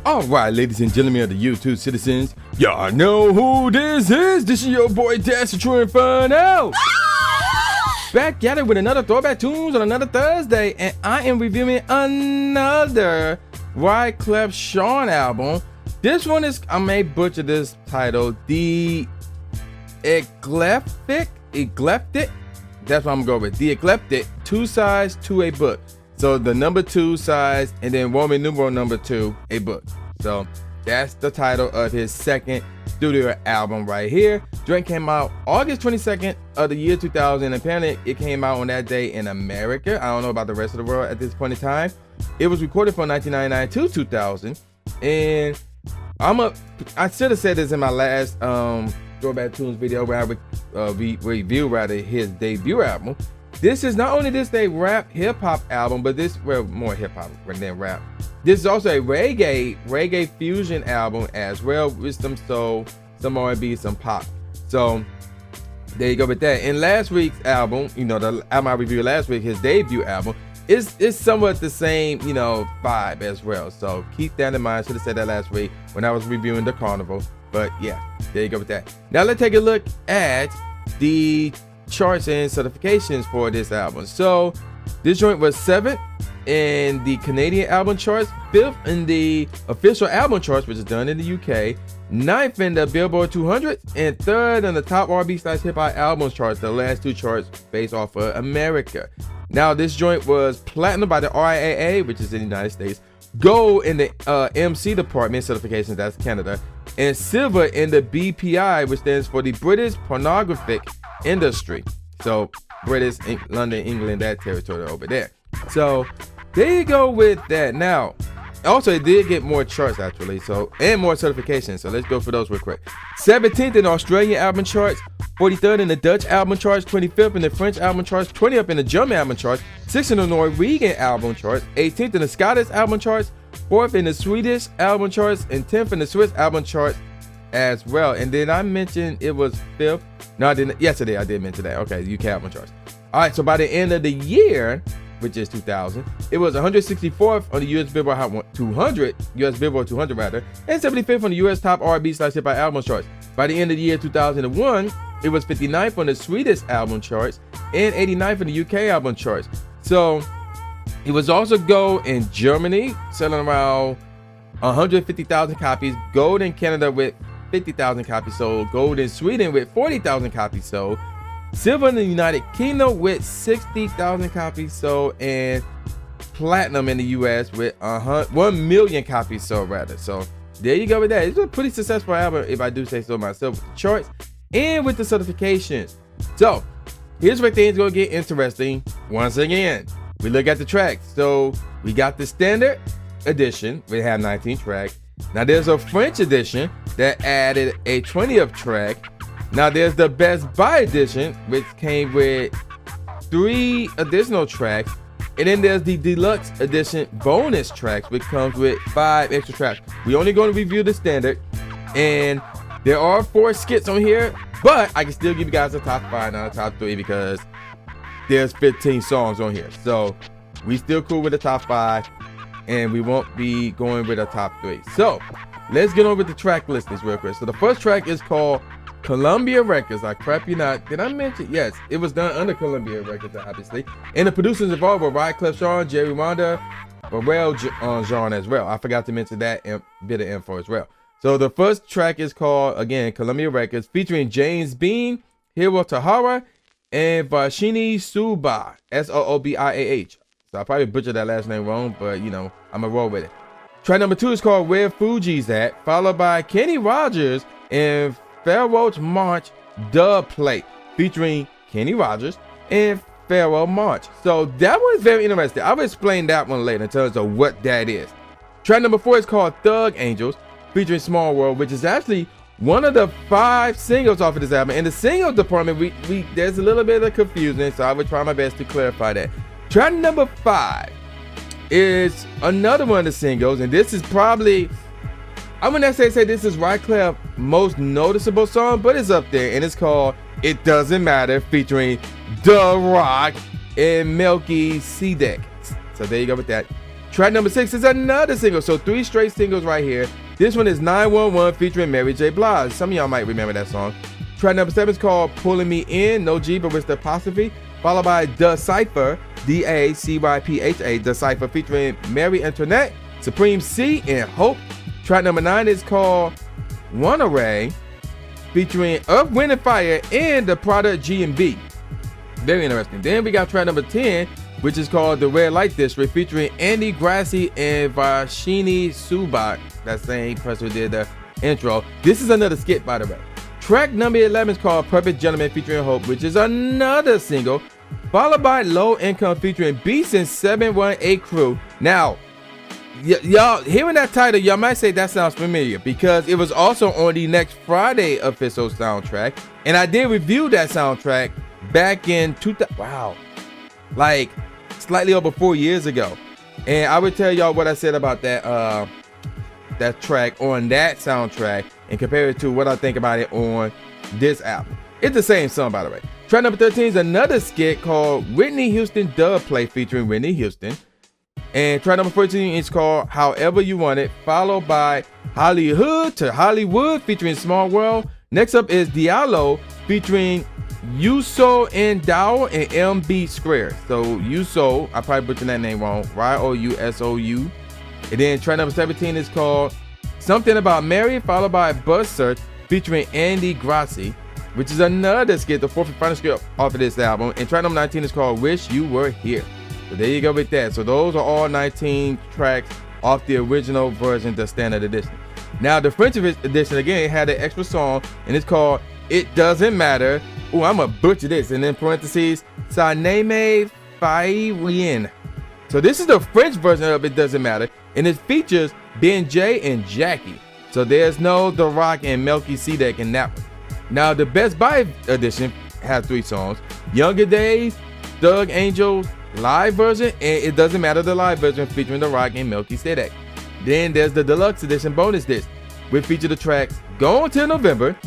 All right, ladies and gentlemen of the YouTube citizens, y'all know who this is. This is your boy Dash, the True Inferno. Back at it with another Throwback Tunes on another Thursday, and I am reviewing another Wyclef Sean album. This one is, I may butcher this title, the Ecleftic. That's what I'm going with. The Ecleftic, 2 sides to a book. So the number 2 size, and then Roman numeral number 2, a book. So that's the title of his second studio album right here. Joint came out August 22nd of the year 2000. Apparently it came out on that day in America. I don't know about the rest of the world at this point in time. It was recorded from 1999 to 2000. And I should have said this in my last Throwback Tunes video where I review his debut album. This is not only this a rap hip hop album, but this, well, more hip hop than rap. This is also a reggae fusion album as well, with some soul, some R&B, some pop. So there you go with that. In last week's album, you know, the album I reviewed last week, his debut album, is somewhat the same, you know, vibe as well. So keep that in mind. Should have said that last week when I was reviewing the Carnival. But yeah, there you go with that. Now let's take a look at the charts and certifications for this album. So this joint was 7th in the Canadian album charts, 5th in the official album charts, which is done in the UK, 9th in the Billboard 200, and 3rd in the top R&B/hip hop albums charts, the last 2 charts based off of America. Now this joint was platinum by the RIAA, which is in the United States, gold in the MC department certifications, that's Canada, and silver in the BPI, which stands for the British Pornographic Industry. So British, London, England, that territory over there. So there you go with that. Now also it did get more charts actually, so, and more certifications, so let's go for those real quick. 17th in the Australian album charts, 43rd in the Dutch album charts, 25th in the French album charts, 20th in the German album charts, 6th in the Norwegian album charts, 18th in the Scottish album charts, 4th in the Swedish album charts, and 10th in the Swiss album charts as well. And then I mentioned it was 5th. No, I didn't. Yesterday I did mention that. Okay, UK album charts. All right, so by the end of the year, which is 2000, it was 164th on the US Billboard Hot 200, US Billboard 200 rather, and 75th on the US top R&B/hip hop album charts. By the end of the year 2001, it was 59th on the Swedish album charts and 89th on the UK album charts. So it was also gold in Germany, selling around 150,000 copies, gold in Canada with 50,000 copies sold, gold in Sweden with 40,000 copies sold, silver in the United Kingdom with 60,000 copies sold, and platinum in the US with 1 million copies sold rather. So there you go with that. It's a pretty successful album, if I do say so myself, with the charts and with the certifications. So here's where things gonna get interesting. Once again, we look at the tracks. So we got the standard edition, we have 19 tracks. Now there's a French edition that added a 20th track. Now there's the Best Buy edition, which came with 3 additional tracks. And then there's the Deluxe edition bonus tracks, which comes with 5 extra tracks. We only going to review the standard, and there are 4 skits on here, but I can still give you guys a top 5, not a top 3, because there's 15 songs on here. So we still cool with the top 5, and we won't be going with a top 3. So let's get on with the track listings real quick. So the first track is called Columbia Records. I crap you not. Did I mention? Yes, it was done under Columbia Records, obviously. And the producers involved were Wyclef Sean, Jerry Wanda, Pharrell Jean as well. I forgot to mention that bit of info as well. So the first track is called, again, Columbia Records, featuring James Bean, Hiro Tahara, and Vashini Suba, Soobiah. So I probably butchered that last name wrong, but you know, I'm gonna roll with it. Track number 2 is called Where Fugees At, followed by Kenny Rogers and Pharoah Monch Dub Plate, featuring Kenny Rogers and Pharoah Monch. So that was very interesting. I will explain that one later in terms of what that is. Track number 4 is called Thug Angels, featuring Small World, which is actually one of the 5 singles off of this album. In the singles department, there's a little bit of confusion, so I will try my best to clarify that. Track number 5 is another one of the singles, and this is probably, I wouldn't necessarily say this is Wyclef's most noticeable song, but it's up there, and it's called It Doesn't Matter, featuring The Rock and Melky Sedek. So there you go with that. Track number 6 is another single. So 3 straight singles right here. This one is 911 featuring Mary J. Blige. Some of y'all might remember that song. Track number 7 is called Pulling Me In, no G, but with the apostrophe. Followed by Da Cypher, D-A-C-Y-P-H-A, Da Cypher featuring Mary Antoinette, Supreme C, and Hope. Track number 9 is called One Array, featuring Earth, Wind, and Fire and the product G&B. Very interesting. Then we got track number 10, which is called The Red Light District, featuring Andy Grassi and Vashini Subak. That same person who did the intro. This is another skit, by the way. Track number 11 is called Perfect Gentleman featuring Hope, which is another single, followed by Low Income featuring Beats and 718 Crew. Now, y'all hearing that title, y'all might say that sounds familiar because it was also on the Next Friday official soundtrack, and I did review that soundtrack back in 2000. Wow, like slightly over 4 years ago, and I would tell y'all what I said about that that track on that soundtrack and compare it to what I think about it on this album. It's the same song, by the way. Track number 13 is another skit called Whitney Houston Dub Play featuring Whitney Houston. And track number 14 is called However You Want It, followed by Hollywood to Hollywood featuring Small World. Next up is Diallo featuring Yuso and Dow and MB Square. So Yuso, I probably butchered that name wrong, Y-O-U-S-O-U. And then track number 17 is called Something About Mary, followed by Buzz Search featuring Andy Grassi, which is another skit, the fourth and final skit off of this album. And track number 19 is called Wish You Were Here. So there you go with that. So those are all 19 tracks off the original version, the standard edition. Now the French edition, again, had an extra song, and it's called It Doesn't Matter. Oh, I'm gonna butcher this. And in parentheses, Ça ne me fait rien. So this is the French version of It Doesn't Matter, and it features Ben J and Jackie. So there's no The Rock and Melchizedek in that one. Now the Best Buy edition has 3 songs: Younger Days, Thug Angels live version, and It Doesn't Matter, the live version featuring The Rock and Melchizedek. Then there's the deluxe edition bonus disc, which feature the tracks Gone Till November,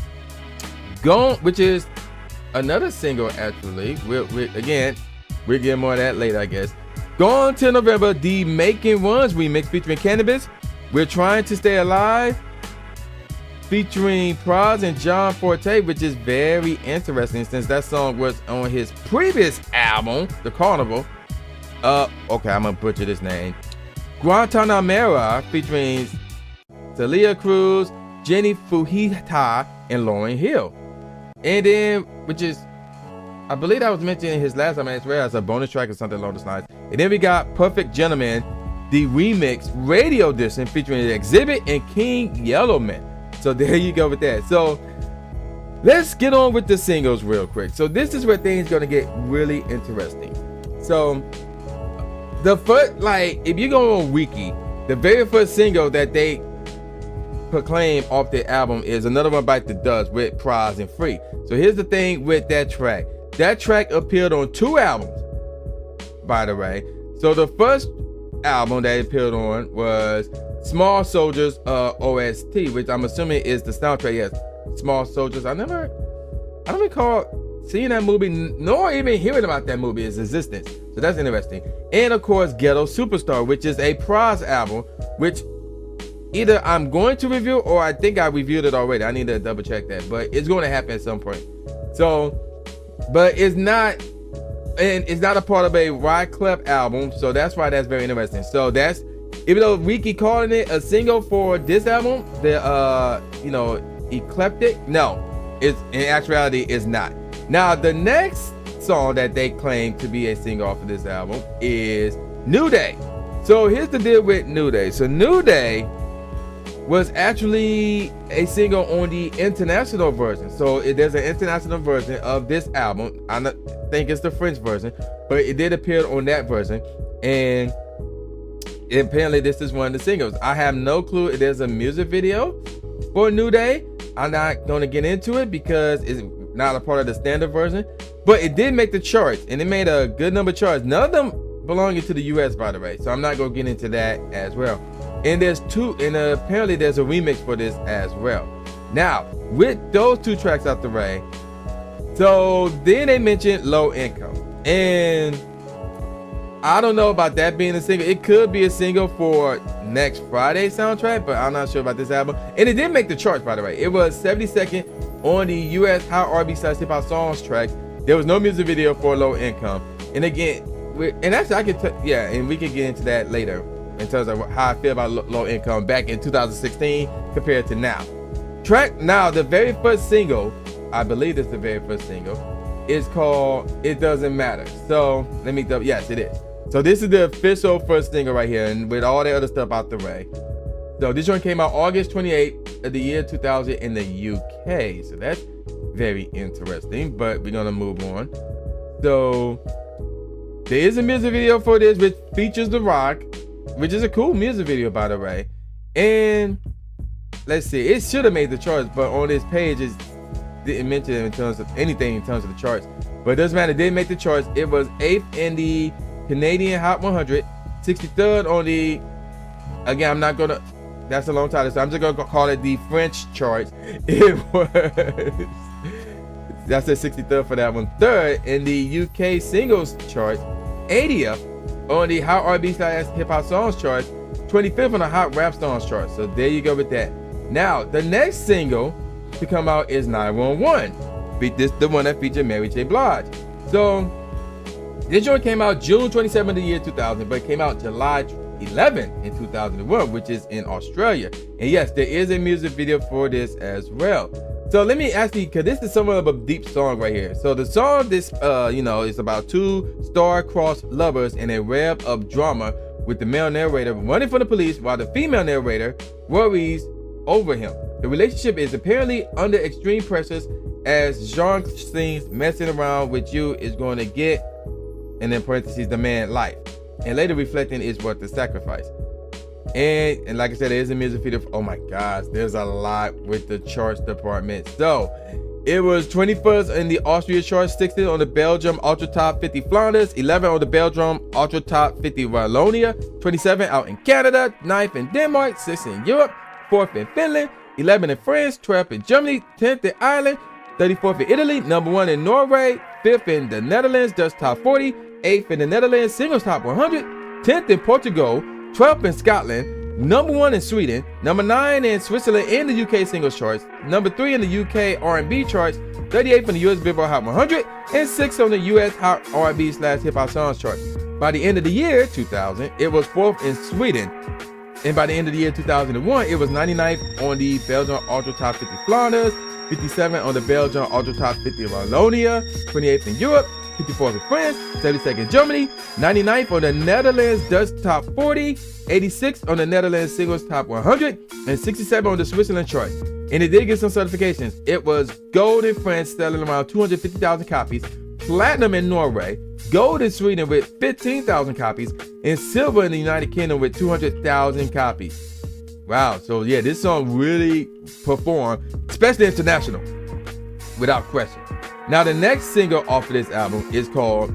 Gone, which is another single actually. We'll get more of that later, I guess. Gone Till November, the Making Ones remix featuring Cannabis, We're Trying to Stay Alive, featuring Pras and John Forte, which is very interesting since that song was on his previous album, The Carnival. Okay, I'm gonna butcher this name. Guantanamera, featuring Celia Cruz, Jenny Fujita, and Lauryn Hill. And then, which is, I believe that was mentioned in his last album as well as a bonus track or something along those lines. And then we got Perfect Gentleman, the remix radio edition featuring Exhibit and King Yellowman. So there you go with that. So let's get on with the singles real quick. So this is where things gonna get really interesting. So the first, like, if you go on Wiki, the very first single that they proclaim off the album is Another One Bite the Dust with Pras and Free. So here's the thing with that track. That track appeared on 2 albums, by the way. So the first album that it appeared on was Small Soldiers OST, which I'm assuming is the soundtrack. Yes, Small Soldiers. I don't recall seeing that movie nor even hearing about that movie, its existence. So that's interesting. And of course, Ghetto Superstar, which is a Pras album, which either I'm going to review or I think I reviewed it already. I need to double check that, but it's going to happen at some point. So, but it's not, and it's not a part of a Wyclef album, so that's why that's very interesting. So that's, even though Wiki calling it a single for this album, the Ecleftic, no, it's in actuality it's not. Now the next song that they claim to be a single off of this album is New Day. So here's the deal with New Day. So New Day was actually a single on the international version. So there's an international version of this album. I think it's the French version, but it did appear on that version. And apparently this is one of the singles. I have no clue if there's a music video for New Day. I'm not going to get into it because it's not a part of the standard version. But it did make the charts, and it made a good number of charts. None of them belonging to the US, by the way. So I'm not going to get into that as well. And there's 2, and apparently there's a remix for this as well. Now, with those 2 tracks out the way, so then they mentioned Low Income. And I don't know about that being a single. It could be a single for next Friday's soundtrack, but I'm not sure about this album. And it did make the charts, by the way. It was 72nd on the US Hot R&B / Hip Hop Songs track. There was no music video for Low Income. And again, and actually I could, and we could get into that later in terms of how I feel about Low Income back in 2016 compared to now. The very first single, I believe it's the very first single, is called It Doesn't Matter. So let me double, yes, it is. So this is the official first single right here, and with all the other stuff out the way. So this one came out August 28th of the year 2000 in the UK. So that's very interesting, but we're gonna move on. So there is a music video for this which features The Rock, which is a cool music video, by the way. And let's see, it should have made the charts, but on this page it didn't mention it in terms of anything in terms of the charts. But it doesn't matter, it didn't make the charts. It was 8th in the Canadian Hot 100, 63rd on the, again, I'm not gonna, that's a long title, so I'm just gonna call it the French charts. It was, that's the 63rd for that one. 3rd in the UK singles charts, 80th on the Hot R&B / Hip Hop Songs charts, 25th on the Hot Rap Songs charts. So there you go with that. Now, the next single to come out is 911. This the one that featured Mary J. Blige. So this joint came out June 27th of the year 2000, but it came out July 11th in 2001, which is in Australia. And yes, there is a music video for this as well. So let me ask you, because this is somewhat of a deep song right here. So the song, this is about two star-crossed lovers and a web of drama, with the male narrator running from the police while the female narrator worries over him. The relationship is apparently under extreme pressures as Jean sings "Messing Around with You is going to get," and in parentheses, the man life, and later reflecting is worth the sacrifice. And like I said, there is a music video. Oh my gosh, there's a lot with the charts department. So it was 21st in the Austria charts, 16th on the Belgium Ultra Top 50 Flanders, 11th on the Belgium Ultra Top 50 Wallonia, 27th out in Canada, 9th in Denmark, 6th in Europe, 4th in Finland, 11th in France, 12th in Germany, 10th in Ireland, 34th in Italy, number 1 in Norway, 5th in the Netherlands, Dutch Top 40, 8th in the Netherlands, Singles Top 100, 10th in Portugal, 12th in Scotland, number 1 in Sweden, number 9 in Switzerland in the UK singles charts, number 3 in the UK R&B charts, 38th in the US Billboard Hot 100, and 6th on the US Hot R&B / Hip Hop Songs charts. By the end of the year 2000, it was 4th in Sweden, and by the end of the year 2001, it was 99th on the Belgian Ultra Top 50 Flanders, 57th on the Belgian Ultra Top 50 Wallonia, 28th in Europe, 54th in France, 72nd in Germany, 99th on the Netherlands Dutch Top 40, 86th on the Netherlands Singles Top 100, and 67th on the Switzerland chart. And it did get some certifications. It was gold in France, selling around 250,000 copies, platinum in Norway, gold in Sweden with 15,000 copies, and silver in the United Kingdom with 200,000 copies. Wow, so yeah, this song really performed, especially international, without question. Now, the next single off of this album is called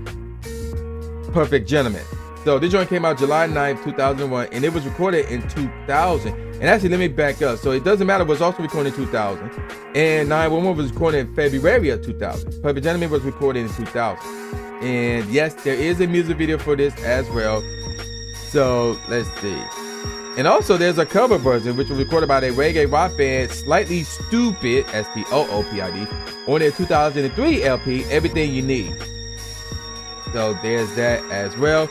Perfect Gentleman. So this joint came out July 9th, 2001, and it was recorded in 2000. And actually, let me back up. So It Doesn't Matter was also recorded in 2000, and 911 was recorded in February of 2000. Perfect Gentleman was recorded in 2000. And yes, there is a music video for this as well. So let's see. And also, there's a cover version which was recorded by the reggae rock band Slightly Stoopid, STOOPID, on their 2003 LP, Everything You Need. So there's that as well.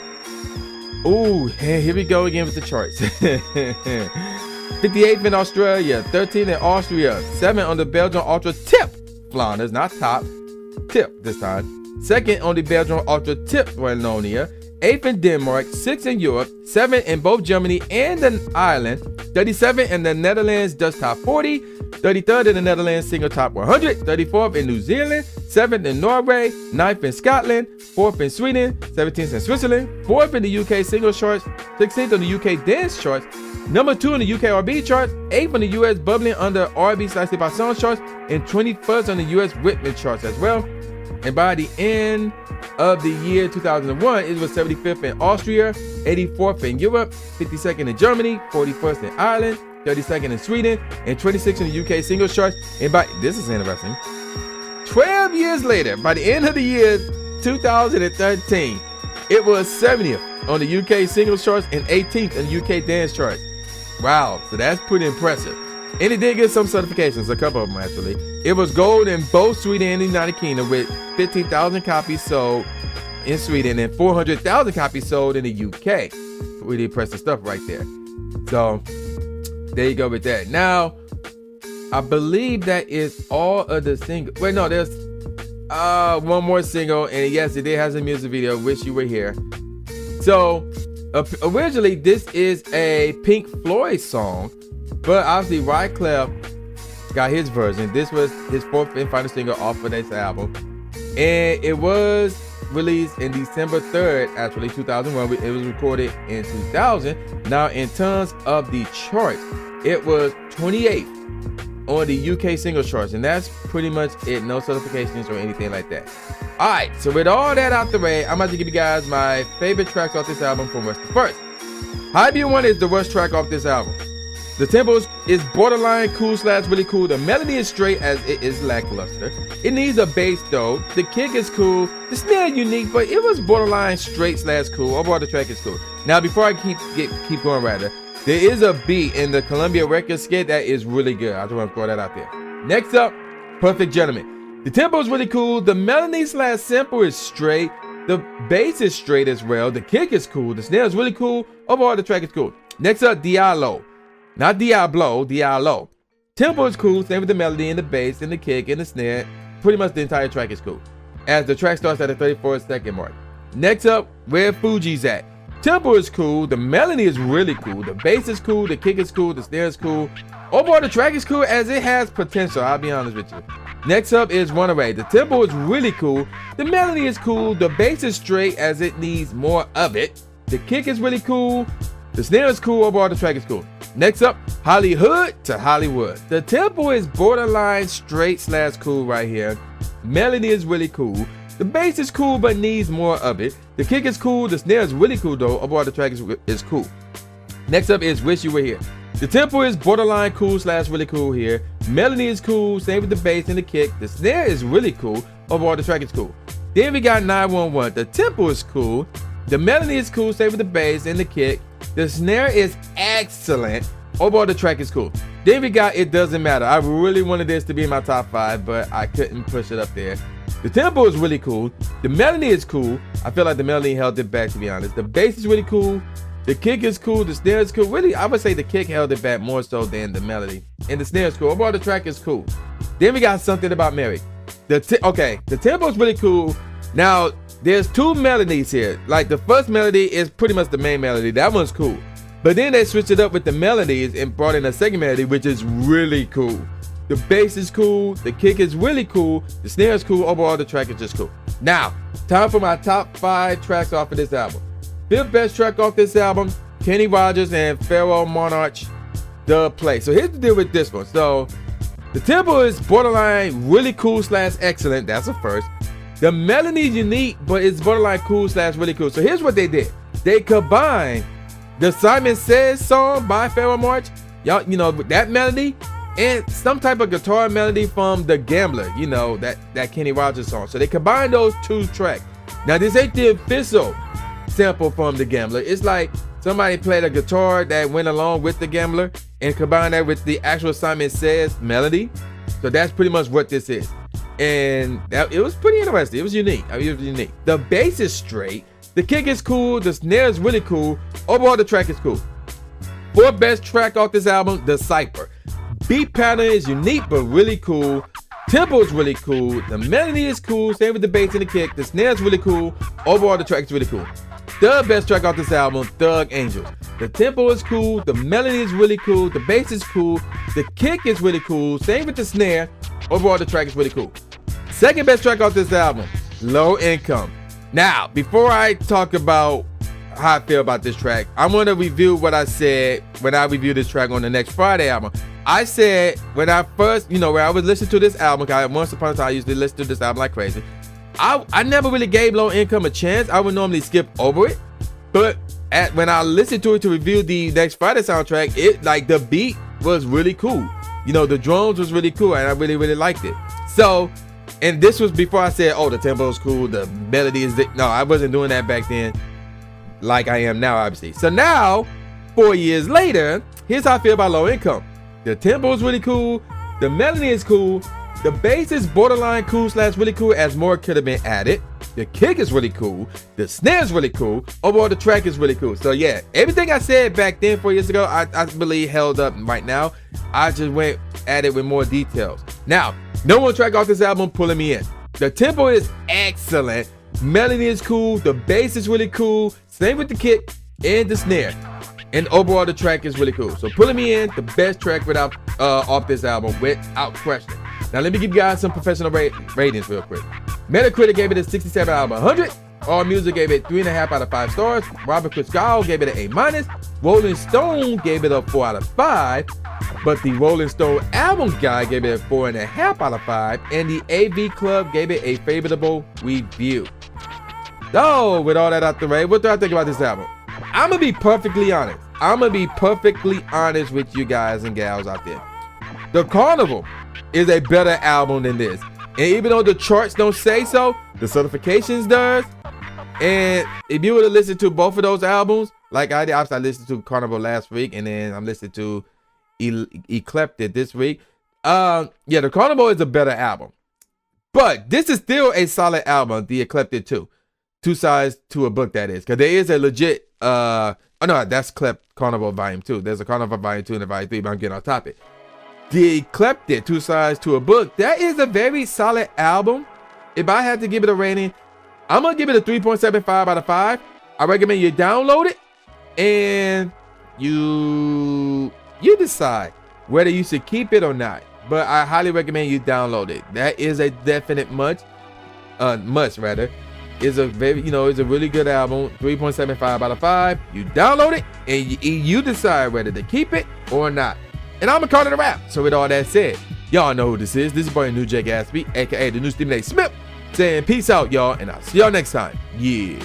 Ooh, here we go again with the charts. 58th in Australia, 13th in Austria, 7th on the Belgian Ultra Tip Flanders, not top, tip this time. 2nd on the Belgian Ultra Tip Wallonia, 8th in Denmark, 6th in Europe, 7th in both Germany and Ireland, 37th in the Netherlands Dutch Top 40, 33rd in the Netherlands Single Top 100, 34th in New Zealand, 7th in Norway, 9th in Scotland, 4th in Sweden, 17th in Switzerland, 4th in the UK Singles charts, 16th on the UK Dance charts, number 2 in the UK R&B charts, 8th on the US Bubbling Under R&B / Hip Hop Songs charts, and 21st on the US Whitman charts as well. And by the end of the year 2001, it was 75th in Austria, 84th in Europe, 52nd in Germany, 41st in Ireland, 32nd in Sweden, and 26th in the UK singles charts. And this is interesting, 12 years later, by the end of the year 2013, It was 70th on the UK singles charts and 18th in the UK dance charts. Wow, so that's pretty impressive. And it did get some certifications, a couple of them actually. It was gold in both Sweden and the United Kingdom with 15,000 copies sold in Sweden and 400,000 copies sold in the UK. Really impressive stuff right there. So there you go with that. Now, I believe that is all of the singles. Wait, no, there's one more single, and yes, it did have a music video. Wish You Were Here. So originally, this is a Pink Floyd song, but obviously Wyclef got his version. This was his fourth and final single off of this album, and it was released in December 3rd, actually 2001. It was recorded in 2000. Now, in terms of the charts, it was 28th on the UK single charts, and that's pretty much it. No certifications or anything like that. All right, so with all that out the way, I'm about to give you guys my favorite tracks off this album from worst to first. High View 1 is the worst track off this album. The tempo is borderline cool / really cool. The melody is straight as it is lackluster. It needs a bass though. The kick is cool. The snare is unique, but it was borderline straight / cool. Overall, the track is cool. Now, before I keep going rather, there is a beat in the Columbia Records skit that is really good. I just want to throw that out there. Next up, Perfect Gentleman. The tempo is really cool. The melody / sample is straight. The bass is straight as well. The kick is cool. The snare is really cool. Overall, the track is cool. Next up, Diallo. Not Diablo, Diallo. Tempo is cool, same with the melody and the bass and the kick and the snare. Pretty much the entire track is cool, as the track starts at the 34-second mark. Next up, Where Fugees At. Tempo is cool, the melody is really cool, the bass is cool, the kick is cool, the snare is cool. Overall, the track is cool as it has potential, I'll be honest with you. Next up is Runaway. The tempo is really cool, the melody is cool, the bass is straight as it needs more of it. The kick is really cool, the snare is cool, overall the track is cool. Next up, Hollywood to Hollywood. The tempo is borderline straight / cool right here. Melody is really cool. The bass is cool but needs more of it. The kick is cool. The snare is really cool though. Overall, the track is cool. Next up is Wish You Were Here. The tempo is borderline cool / really cool here. Melody is cool. Same with the bass and the kick. The snare is really cool. Overall, the track is cool. Then we got 911. The tempo is cool. The melody is cool. Same with the bass and the kick. The snare is excellent. Overall, the track is cool. Then we got It Doesn't Matter. I really wanted this to be in my top 5, but I couldn't push it up there. The tempo is really cool. The melody is cool. I feel like the melody held it back, to be honest. The bass is really cool. The kick is cool. The snare is cool. Really, I would say the kick held it back more so than the melody. And the snare is cool. Overall, the track is cool. Then we got Something About Mary. The tempo is really cool. Now, there's two melodies here. Like, the first melody is pretty much the main melody. That one's cool. But then they switched it up with the melodies and brought in a second melody, which is really cool. The bass is cool. The kick is really cool. The snare is cool. Overall, the track is just cool. Now, time for my top 5 tracks off of this album. 5th best track off this album, Kenny Rogers and Pharaoh Monarch, The Play. So here's the deal with this one. So the tempo is borderline really cool / excellent. That's the first. The melody is unique, but it's borderline cool / really cool. So here's what they did. They combined the Simon Says song by Pharaoh Monarch, y'all, you know, that melody, and some type of guitar melody from The Gambler, you know, that Kenny Rogers song. So they combined those two tracks. Now, this ain't the official sample from The Gambler. It's like somebody played a guitar that went along with The Gambler and combined that with the actual Simon Says melody. So that's pretty much what this is. And it was pretty interesting. It was unique. It was unique. The bass is straight. The kick is cool. The snare is really cool. Overall, the track is cool. 4th best track off this album, Decipher. Beat pattern is unique but really cool. Tempo is really cool. The melody is cool. Same with the bass and the kick. The snare is really cool. Overall, the track is really cool. 3rd best track off this album, Thug Angels. The tempo is cool. The melody is really cool. The bass is cool. The kick is really cool. Same with the snare. Overall, the track is really cool. 2nd best track off this album, Low Income. Now, before I talk about how I feel about this track, I want to review what I said when I reviewed this track on the Next Friday album. I said when I first, when I was listening to this album, because once upon a time I used to listen to this album like crazy, I never really gave Low Income a chance. I would normally skip over it. But when I listened to it to review the Next Friday soundtrack, the beat was really cool. The drums was really cool, and I really, really liked it. So And this was before I said, oh, the tempo is cool, the melody is no, I wasn't doing that back then like I am now, obviously. So now, 4 years later, here's how I feel about Low Income. The tempo is really cool, the melody is cool, the bass is borderline cool / really cool, as more could have been added. The kick is really cool, the snare is really cool, overall the track is really cool. So yeah, everything I said back then 4 years ago, I believe held up right now. I just went at it with more details. Now, no one track off this album pulling me in. The tempo is excellent, melody is cool, the bass is really cool, same with the kick and the snare. And overall the track is really cool. So pulling me in, the best track without off this album without question. Now let me give you guys some professional ratings real quick. Metacritic gave it a 67 out of 100. AllMusic gave it 3.5 out of 5 stars. Robert Christgau gave it an A-. Rolling Stone gave it a 4 out of 5. But the Rolling Stone album guide gave it a 4.5 out of 5. And the AV Club gave it a favorable review. So with all that out the way, what do I think about this album? I'm going to be perfectly honest. I'm going to be perfectly honest with you guys and gals out there. The Carnival is a better album than this. And even though the charts don't say so, the certifications does. And if you were to listen to both of those albums, like I did, I listened to Carnival last week, and then I'm listening to Ecleftic this week. Yeah, the Carnival is a better album. But this is still a solid album, the Ecleftic 2. Two Sides to a Book, that is. Because there is a legit, oh no, that's Carnival Volume 2. There's a Carnival Volume 2 and a Volume 3, but I'm getting off topic. The Ecleftic, Two Sides to a Book, that is a very solid album. If I had to give it a rating, I'm going to give it a 3.75 out of 5. I recommend you download it and you decide whether you should keep it or not. But I highly recommend you download it. That is a definite must. Is a very, it's a really good album. 3.75 out of 5. You download it and you decide whether to keep it or not. And I'm gonna call it a wrap. So with all that said, y'all know who this is. This is boy New J Gatsby, aka the new Stephen A. Smith, saying peace out, y'all, and I'll see y'all next time. Yeah.